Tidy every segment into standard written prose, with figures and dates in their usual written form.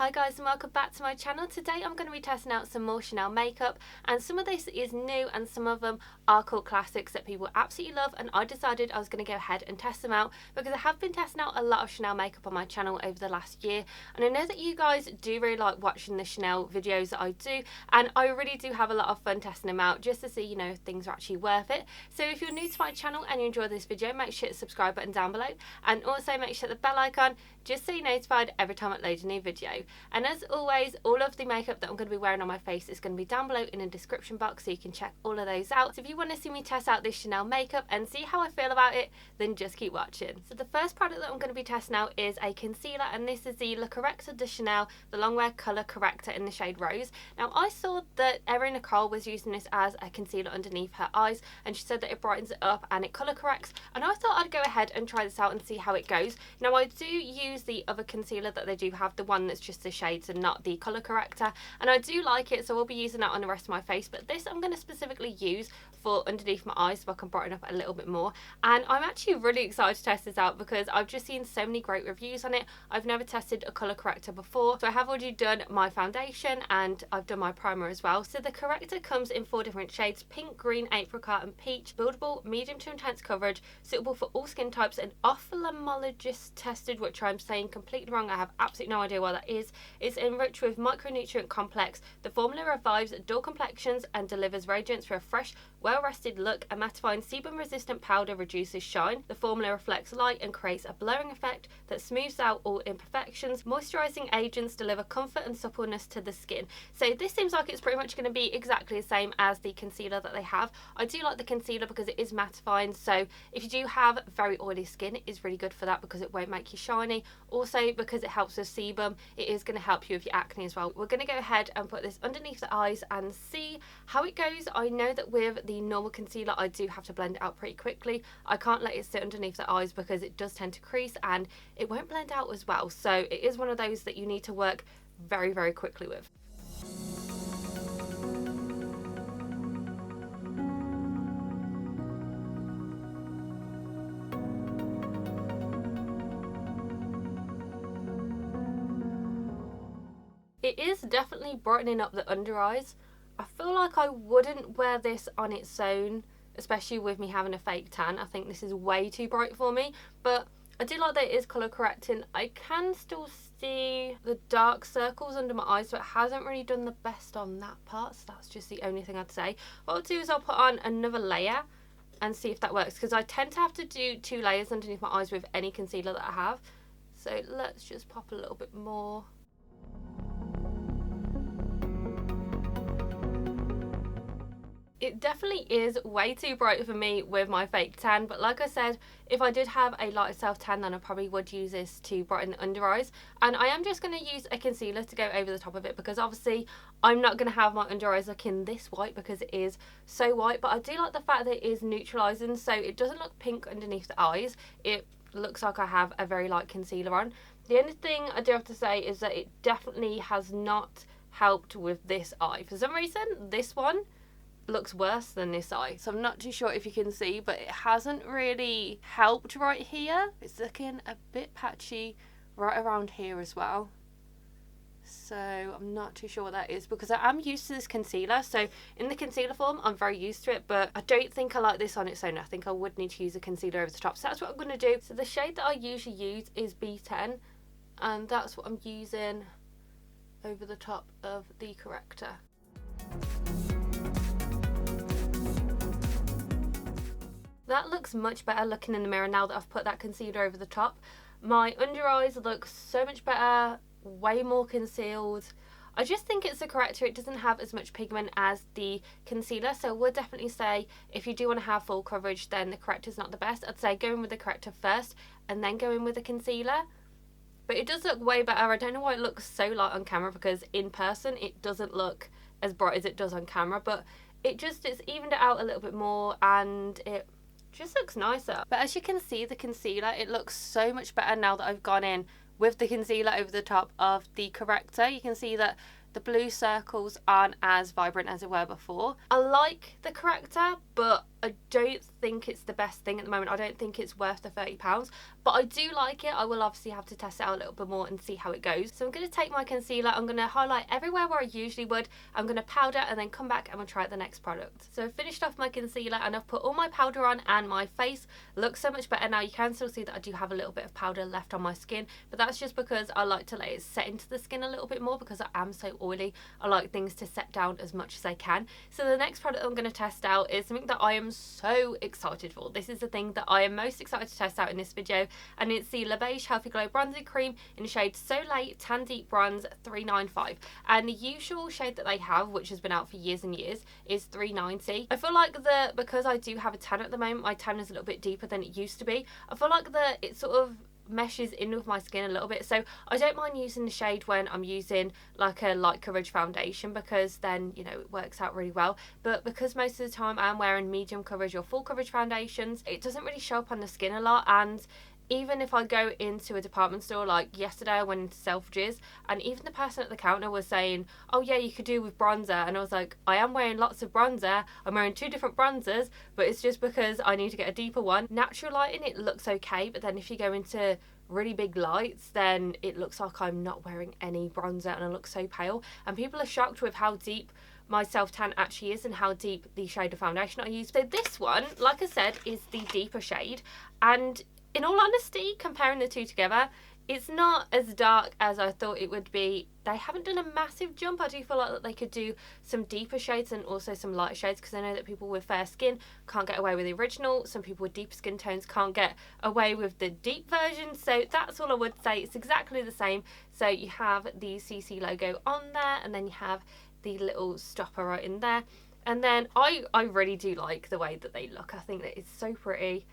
Hi guys and welcome back to my channel. Today I'm going to be testing out some more Chanel makeup, and some of this is new and some of them are cult classics that people absolutely love, and I decided I was going to go ahead and test them out because I have been testing out a lot of Chanel makeup on my channel over the last year, and I know that you guys do really like watching the Chanel videos that I do, and I really do have a lot of fun testing them out just to see, you know, if things are actually worth it. So if you're new to my channel and you enjoy this video, make sure to hit the subscribe button down below, and also make sure to hit the bell icon just so you're notified every time I upload a new video. And as always, all of the makeup that I'm going to be wearing on my face is going to be down below in the description box, so you can check all of those out. So if you want to see me test out this Chanel makeup and see how I feel about it, then just keep watching. So the first product that I'm going to be testing out is a concealer, and this is the Le Correcteur de Chanel, the Longwear Colour Corrector in the shade Rose. Now I saw that Nicole was using this as a concealer underneath her eyes, and she said that it brightens it up and it colour corrects, and I thought I'd go ahead and try this out and see how it goes. Now I do use the other concealer that they do have, the one that's just the shades and not the colour corrector, and I do like it, so I'll be using that on the rest of my face, but this I'm going to specifically use for underneath my eyes so I can brighten up a little bit more. And I'm actually really excited to test this out because I've just seen so many great reviews on it. I've never tested a colour corrector before, so I have already done my foundation and I've done my primer as well. So the corrector comes in 4 different shades: pink, green, apricot and peach. Buildable, medium to intense coverage, suitable for all skin types, and ophthalmologist tested, which I'm saying completely wrong, I have absolutely no idea what that is. It's enriched with micronutrient complex. The formula revives dull complexions and delivers radiance for a fresh, well-rested look. A mattifying sebum-resistant powder reduces shine. The formula reflects light and creates a blurring effect that smooths out all imperfections. Moisturising agents deliver comfort and suppleness to the skin. So this seems like it's pretty much going to be exactly the same as the concealer that they have. I do like the concealer because it is mattifying, so if you do have very oily skin, it is really good for that because it won't make you shiny. Also, because it helps with sebum, it is going to help you with your acne as well. We're going to go ahead and put this underneath the eyes and see how it goes. I know that with the normal concealer I do have to blend it out pretty quickly. I can't let it sit underneath the eyes because it does tend to crease and it won't blend out as well, so it is one of those that you need to work very, very quickly with. It is definitely brightening up the under eyes. I feel like I wouldn't wear this on its own, especially with me having a fake tan. I think this is way too bright for me, but I do like that it is colour correcting. I can still see the dark circles under my eyes, so it hasn't really done the best on that part, so that's just the only thing I'd say. What I'll do is I'll put on another layer and see if that works, because I tend to have to do 2 layers underneath my eyes with any concealer that I have. So let's just pop a little bit more. It definitely is way too bright for me with my fake tan, but like I said, if I did have a lighter self tan, then I probably would use this to brighten the under eyes. And I am just going to use a concealer to go over the top of it because obviously I'm not going to have my under eyes looking this white because it is so white, but I do like the fact that it is neutralising, so it doesn't look pink underneath the eyes. It looks like I have a very light concealer on. The only thing I do have to say is that it definitely has not helped with this eye. For some reason, this one looks worse than this eye, so I'm not too sure if you can see, but it hasn't really helped right here. It's looking a bit patchy right around here as well, so I'm not too sure what that is because I am used to this concealer, so in the concealer form I'm very used to it, but I don't think I like this on its own. I think I would need to use a concealer over the top, so that's what I'm going to do. So the shade that I usually use is B10, and that's what I'm using over the top of the corrector. That looks much better looking in the mirror now that I've put that concealer over the top. My under eyes look so much better, way more concealed. I just think it's the corrector. It doesn't have as much pigment as the concealer, so I would definitely say if you do want to have full coverage, then the corrector's not the best. I'd say go in with the corrector first and then go in with the concealer. But it does look way better. I don't know why it looks so light on camera because in person it doesn't look as bright as it does on camera, but it's evened it out a little bit more and it just looks nicer. But as you can see, the concealer, it looks so much better now that I've gone in with the concealer over the top of the corrector. You can see that the blue circles aren't as vibrant as they were before. I like the corrector, but I don't think it's the best thing at the moment. I don't think it's worth the £30, but I do like it. I will obviously have to test it out a little bit more and see how it goes. So I'm going to take my concealer, I'm going to highlight everywhere where I usually would, I'm going to powder and then come back and we'll try out the next product. So I've finished off my concealer and I've put all my powder on, and my face looks so much better now. You can still see that I do have a little bit of powder left on my skin, but that's just because I like to let it set into the skin a little bit more because I am so oily. I like things to set down as much as I can. So the next product I'm going to test out is something that I am so excited for. This is the thing that I am most excited to test out in this video, and it's the Beige Healthy Glow Bronzing Cream in the shade Soleil Tan Deep Bronze 395, and the usual shade that they have, which has been out for years and years, is 390. I feel like because I do have a tan at the moment, my tan is a little bit deeper than it used to be. I feel like it sort of meshes in with my skin a little bit, so I don't mind using the shade when I'm using like a light coverage foundation, because then, you know, it works out really well. But because most of the time I'm wearing medium coverage or full coverage foundations, it doesn't really show up on the skin a lot. And even if I go into a department store, like yesterday I went into Selfridges, and even the person at the counter was saying, oh yeah, you could do with bronzer, and I was like, I am wearing lots of bronzer, I'm wearing 2 different bronzers, but it's just because I need to get a deeper one. Natural lighting, it looks okay, but then if you go into really big lights, then it looks like I'm not wearing any bronzer and I look so pale, and people are shocked with how deep my self tan actually is and how deep the shade of foundation I use. So this one, like I said, is the deeper shade, and in all honesty, comparing the two together, it's not as dark as I thought it would be. They haven't done a massive jump. I do feel like that they could do some deeper shades and also some lighter shades, because I know that people with fair skin can't get away with the original. Some people with deeper skin tones can't get away with the deep version. So that's all I would say. It's exactly the same. So you have the CC logo on there, and then you have the little stopper right in there. And then I really do like the way that they look. I think that it's so pretty.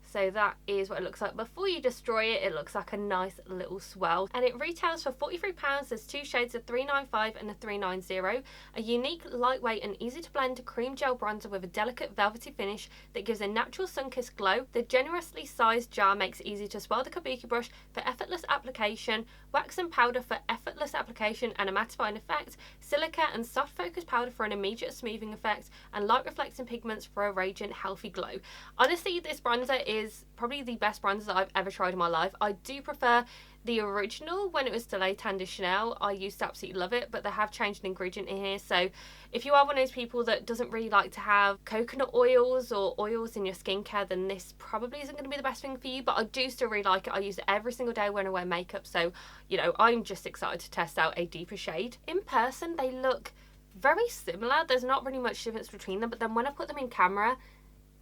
So that is what it looks like. Before you destroy it, it looks like a nice little swell. And it retails for £43. There's 2 shades, a 395 and a 390. A unique, lightweight and easy to blend cream gel bronzer with a delicate velvety finish that gives a natural sun-kissed glow. The generously sized jar makes it easy to swirl the kabuki brush for effortless application, wax and powder for effortless application and a mattifying effect, silica and soft focus powder for an immediate smoothing effect, and light reflecting pigments for a radiant, healthy glow. Honestly, this bronzer is probably the best bronzer that I've ever tried in my life. I do prefer the original when it was Soleil Tan de Chanel. I used to absolutely love it, but they have changed an ingredient in here. So if you are one of those people that doesn't really like to have coconut oils or oils in your skincare, then this probably isn't going to be the best thing for you. But I do still really like it. I use it every single day when I wear makeup. So, you know, I'm just excited to test out a deeper shade. In person, they look very similar. There's not really much difference between them. But then when I put them in camera,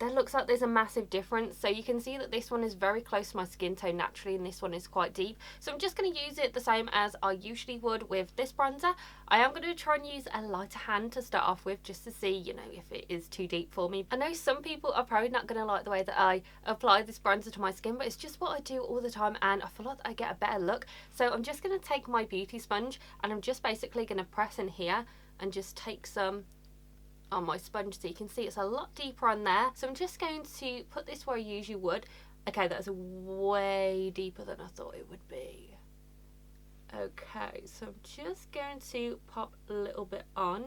there looks like there's a massive difference. So you can see that this one is very close to my skin tone naturally, and this one is quite deep. So I'm just going to use it the same as I usually would with this bronzer. I am going to try and use a lighter hand to start off with, just to see, you know, if it is too deep for me. I know some people are probably not going to like the way that I apply this bronzer to my skin, but it's just what I do all the time, and I feel like I get a better look. So I'm just going to take my beauty sponge, and I'm just basically going to press in here and just take some on my sponge, so you can see it's a lot deeper on there. So I'm just going to put this where I usually would. Okay, that's way deeper than I thought it would be. Okay, so I'm just going to pop a little bit on.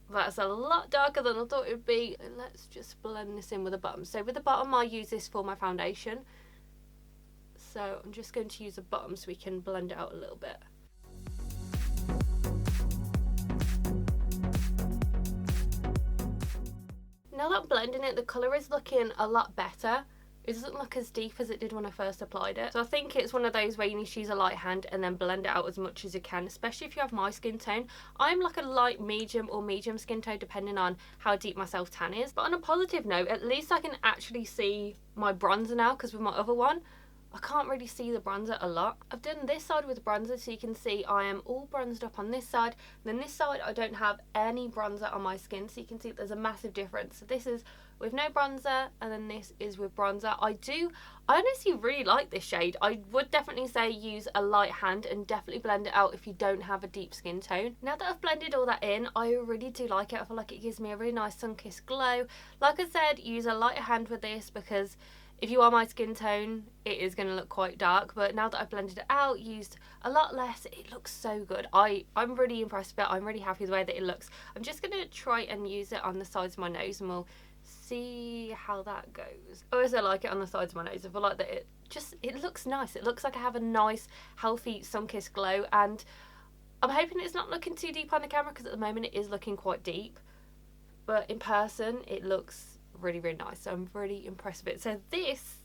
That's a lot darker than I thought it would be. And let's just blend this in with the bottom. So with the bottom, I use this for my foundation. So I'm just going to use the bottom so we can blend it out a little bit. Now that I'm blending it, the colour is looking a lot better. It doesn't look as deep as it did when I first applied it. So I think it's one of those where you need to use a light hand and then blend it out as much as you can, especially if you have my skin tone. I'm like a light medium or medium skin tone depending on how deep my self tan is. But on a positive note, at least I can actually see my bronzer now, because with my other one, I can't really see the bronzer a lot. I've done this side with bronzer, so you can see I am all bronzed up on this side. And then this side, I don't have any bronzer on my skin, so you can see there's a massive difference. So this is with no bronzer, and then this is with bronzer. I honestly really like this shade. I would definitely say use a light hand and definitely blend it out if you don't have a deep skin tone. Now that I've blended all that in, I really do like it. I feel like it gives me a really nice sun-kissed glow. Like I said, use a lighter hand with this, because if you are my skin tone, it is going to look quite dark, but now that I've blended it out, used a lot less, it looks so good. I'm really impressed with it. I'm really happy with the way that it looks. I'm just going to try and use it on the sides of my nose and we'll see how that goes. I also like it on the sides of my nose. I feel like that it looks nice. It looks like I have a nice, healthy, sun-kissed glow, and I'm hoping it's not looking too deep on the camera because at the moment it is looking quite deep, but in person it looks really, really nice. So I'm really impressed with it. So this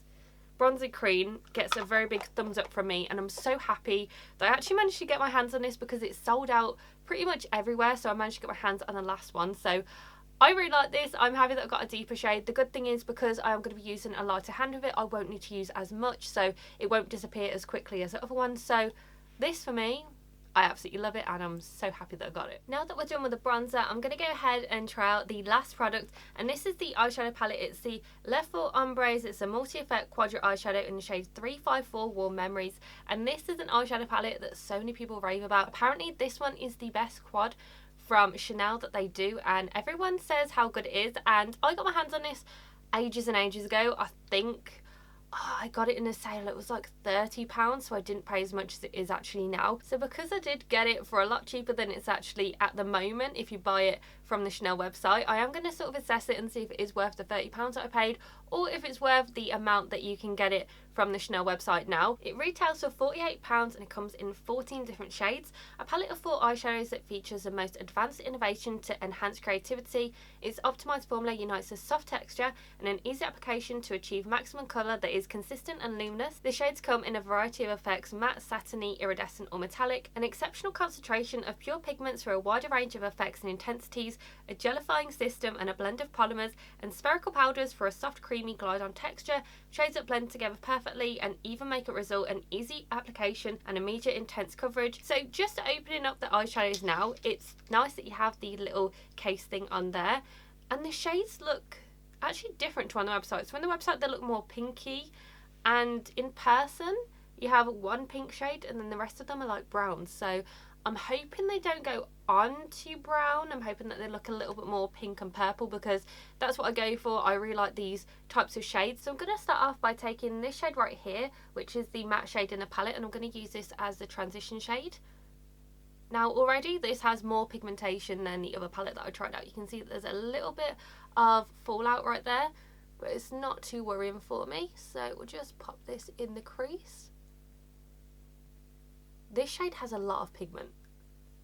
bronzer cream gets a very big thumbs up from me, and I'm so happy that I actually managed to get my hands on this because it sold out pretty much everywhere, so I managed to get my hands on the last one. So I really like this. I'm happy that I've got a deeper shade. The good thing is, because I am going to be using a lighter hand with it, I won't need to use as much, so it won't disappear as quickly as the other one. So this, for me, I absolutely love it, and I'm so happy that I got it. Now that we're done with the bronzer, I'm going to go ahead and try out the last product, and this is the eyeshadow palette. It's the Left for Ombres. It's a multi-effect Quadra eyeshadow in the shade 354 Warm Memories, and this is an eyeshadow palette that so many people rave about. Apparently this one is the best quad from Chanel that they do, and everyone says how good it is, and I got my hands on this ages and ages ago. I think I got it in a sale. It was like £30, so I didn't pay as much as it is actually now. So because I did get it for a lot cheaper than it's actually at the moment if you buy it from the Chanel website, I am going to sort of assess it and see if it is worth the £30 that I paid, or if it's worth the amount that you can get it from the Chanel website now. It retails for £48 and it comes in 14 different shades. A palette of 4 eyeshadows that features the most advanced innovation to enhance creativity. Its optimized formula unites a soft texture and an easy application to achieve maximum colour that is consistent and luminous. The shades come in a variety of effects: matte, satiny, iridescent or metallic. An exceptional concentration of pure pigments for a wider range of effects and intensities, a gelifying system and a blend of polymers and spherical powders for a soft creamy glide on texture. Shades that blend together perfectly and even make it result in easy application and immediate intense coverage. So just opening up the eyeshadows now, it's nice that you have the little case thing on there, and the shades look actually different to on the website. So on the website they look more pinky, and in person you have one pink shade and then the rest of them are like brown. So I'm hoping they don't go on to brown. I'm hoping that they look a little bit more pink and purple, because that's what I go for. I really like these types of shades. So I'm going to start off by taking this shade right here, which is the matte shade in the palette, and I'm going to use this as the transition shade. Now already this has more pigmentation than the other palette that I tried out. You can see that there's a little bit of fallout right there, but it's not too worrying for me. So we'll just pop this in the crease. This shade has a lot of pigment.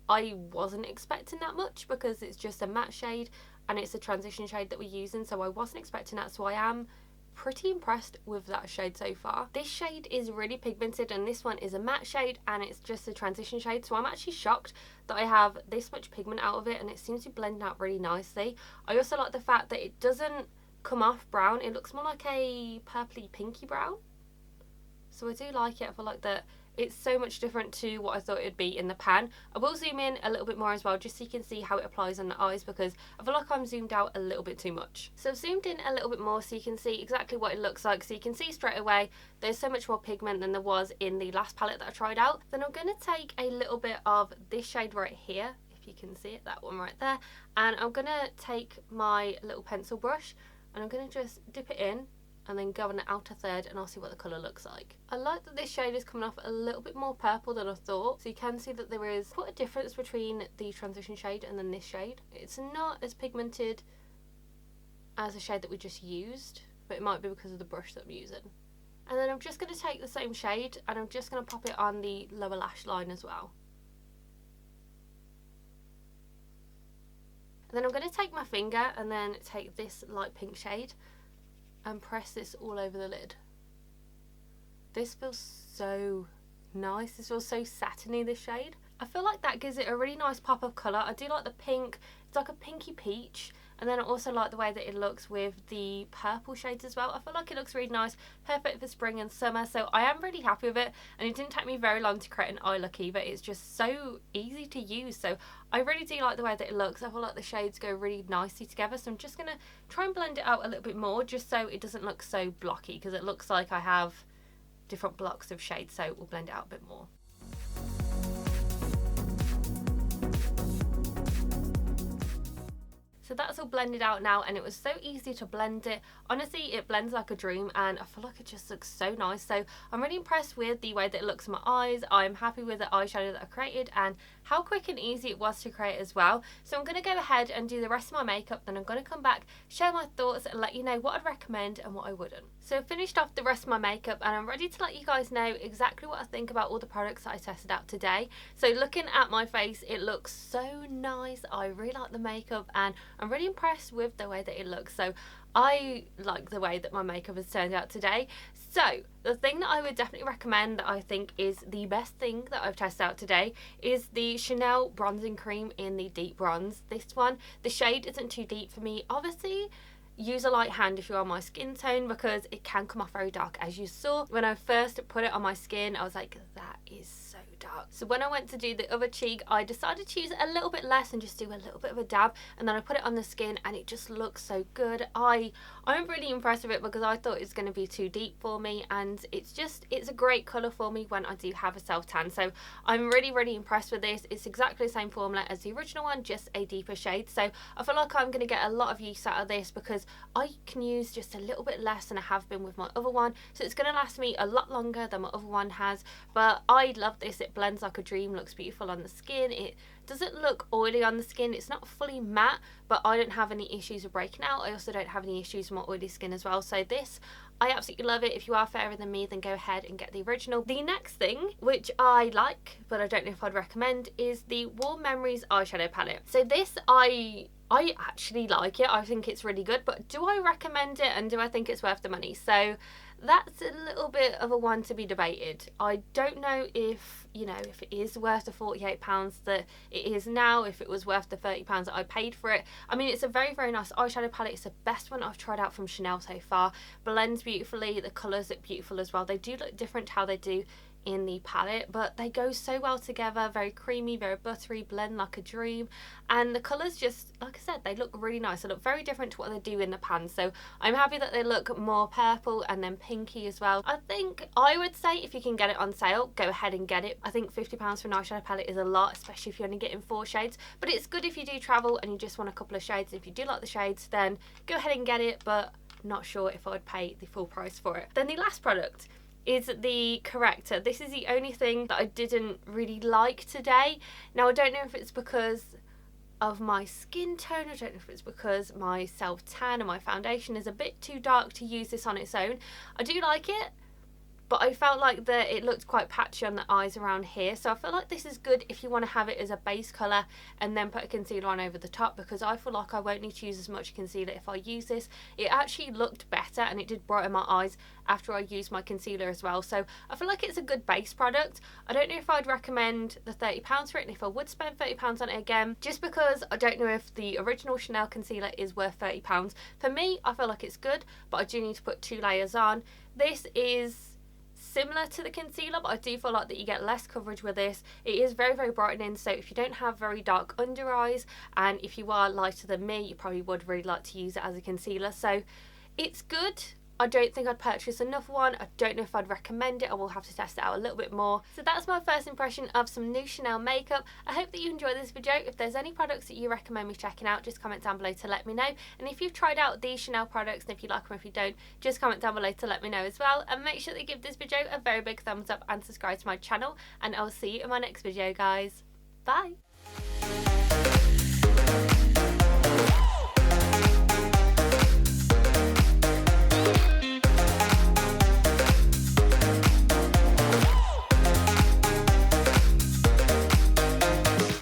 I wasn't expecting that much because it's just a matte shade and it's a transition shade that we're using, so I wasn't expecting that. So I am pretty impressed with that shade so far. This shade is really pigmented, and this one is a matte shade and it's just a transition shade, so I'm actually shocked that I have this much pigment out of it, and it seems to blend out really nicely. I also like the fact that it doesn't come off brown. It looks more like a purpley pinky brown, so I do like it. I feel like that it's so much different to what I thought it would be in the pan. I will zoom in a little bit more as well, just so you can see how it applies on the eyes, because I feel like I'm zoomed out a little bit too much. So I've zoomed in a little bit more so you can see exactly what it looks like. So you can see straight away there's so much more pigment than there was in the last palette that I tried out. Then I'm going to take a little bit of this shade right here, if you can see it, that one right there, and I'm going to take my little pencil brush and I'm going to just dip it in and then go on the outer third, and I'll see what the colour looks like. I like that this shade is coming off a little bit more purple than I thought, so you can see that there is quite a difference between the transition shade and then this shade. It's not as pigmented as the shade that we just used, but it might be because of the brush that I'm using. And then I'm just going to take the same shade and I'm just going to pop it on the lower lash line as well. And then I'm going to take my finger and then take this light pink shade and press this all over the lid. This feels so nice. This feels so satiny, this shade. I feel like that gives it a really nice pop of colour. I do like the pink. It's like a pinky peach. And then I also like the way that it looks with the purple shades as well. I feel like it looks really nice, perfect for spring and summer. So I am really happy with it, and it didn't take me very long to create an eye look either. It's just so easy to use. So I really do like the way that it looks. I feel like the shades go really nicely together. So I'm just going to try and blend it out a little bit more, just so it doesn't look so blocky, because it looks like I have different blocks of shades. So we'll blend it out a bit more. So that's that's all blended out now, and it was so easy to blend it. Honestly, it blends like a dream, and I feel like it just looks so nice. So I'm really impressed with the way that it looks in my eyes. I'm happy with the eyeshadow that I created and how quick and easy it was to create as well. So I'm going to go ahead and do the rest of my makeup, then I'm going to come back, share my thoughts and let you know what I'd recommend and what I wouldn't. So I've finished off the rest of my makeup, and I'm ready to let you guys know exactly what I think about all the products that I tested out today. So looking at my face, it looks so nice. I really like the makeup and I'm really impressed with the way that it looks. So I like the way that my makeup has turned out today. So the thing that I would definitely recommend, that I think is the best thing that I've tested out today, is the Chanel bronzing cream in the deep bronze. This one, the shade isn't too deep for me. Obviously, use a light hand if you're on my skin tone, because it can come off very dark. As you saw when I first put it on my skin, I was like, that is so dark. So when I went to do the other cheek, I decided to use it a little bit less and just do a little bit of a dab, and then I put it on the skin and it just looks so good. I'm really impressed with it because I thought it was going to be too deep for me, and it's a great colour for me when I do have a self tan. So I'm really impressed with this. It's exactly the same formula as the original one, just a deeper shade. So I feel like I'm going to get a lot of use out of this because I can use just a little bit less than I have been with my other one. So it's going to last me a lot longer than my other one has. But I love this. It blends like a dream, looks beautiful on the skin. It doesn't look oily on the skin. It's not fully matte, but I don't have any issues with breaking out. I also don't have any issues with my oily skin as well. So this, I absolutely love it. If you are fairer than me, then go ahead and get the original. The next thing, which I like, but I don't know if I'd recommend, is the Warm Memories eyeshadow palette. So this, I actually like it. I think it's really good, but do I recommend it and do I think it's worth the money? So that's a little bit of a one to be debated. I don't know if, you know, if it is worth the £48 that it is now, if it was worth the £30 that I paid for it. I mean, it's a very nice eyeshadow palette. It's the best one I've tried out from Chanel so far. Blends beautifully. The colours look beautiful as well. They do look different how they do in the palette, but they go so well together. Very creamy, very buttery, blend like a dream, and the colours just, like I said, they look really nice. They look very different to what they do in the pan, so I'm happy that they look more purple and then pinky as well. I think I would say if you can get it on sale, go ahead and get it. I think £50 for an eyeshadow palette is a lot, especially if you're only getting 4 shades, but it's good if you do travel and you just want a couple of shades. If you do like the shades, then go ahead and get it, but not sure if I would pay the full price for it. Then the last product is the Correcteur. This is the only thing that I didn't really like today. Now, I don't know if it's because of my skin tone, I don't know if it's because my self tan and my foundation is a bit too dark to use this on its own. I do like it, but I felt like that it looked quite patchy on the eyes around here. So I feel like this is good if you want to have it as a base colour and then put a concealer on over the top, because I feel like I won't need to use as much concealer if I use this. It actually looked better and it did brighten my eyes after I used my concealer as well. So I feel like it's a good base product. I don't know if I'd recommend the £30 for it, and if I would spend £30 on it again, just because I don't know if the original Chanel concealer is worth £30. For me, I feel like it's good, but I do need to put 2 layers on. This is similar to the concealer, but I do feel like that you get less coverage with this. It is very brightening, so if you don't have very dark under eyes, and if you are lighter than me, you probably would really like to use it as a concealer. So it's good. I don't think I'd purchase another one. I don't know if I'd recommend it. I will have to test it out a little bit more. So that's my first impression of some new Chanel makeup. I hope that you enjoyed this video. If there's any products that you recommend me checking out, just comment down below to let me know. And if you've tried out these Chanel products, and if you like them or if you don't, just comment down below to let me know as well. And make sure that you give this video a very big thumbs up and subscribe to my channel. And I'll see you in my next video, guys. Bye!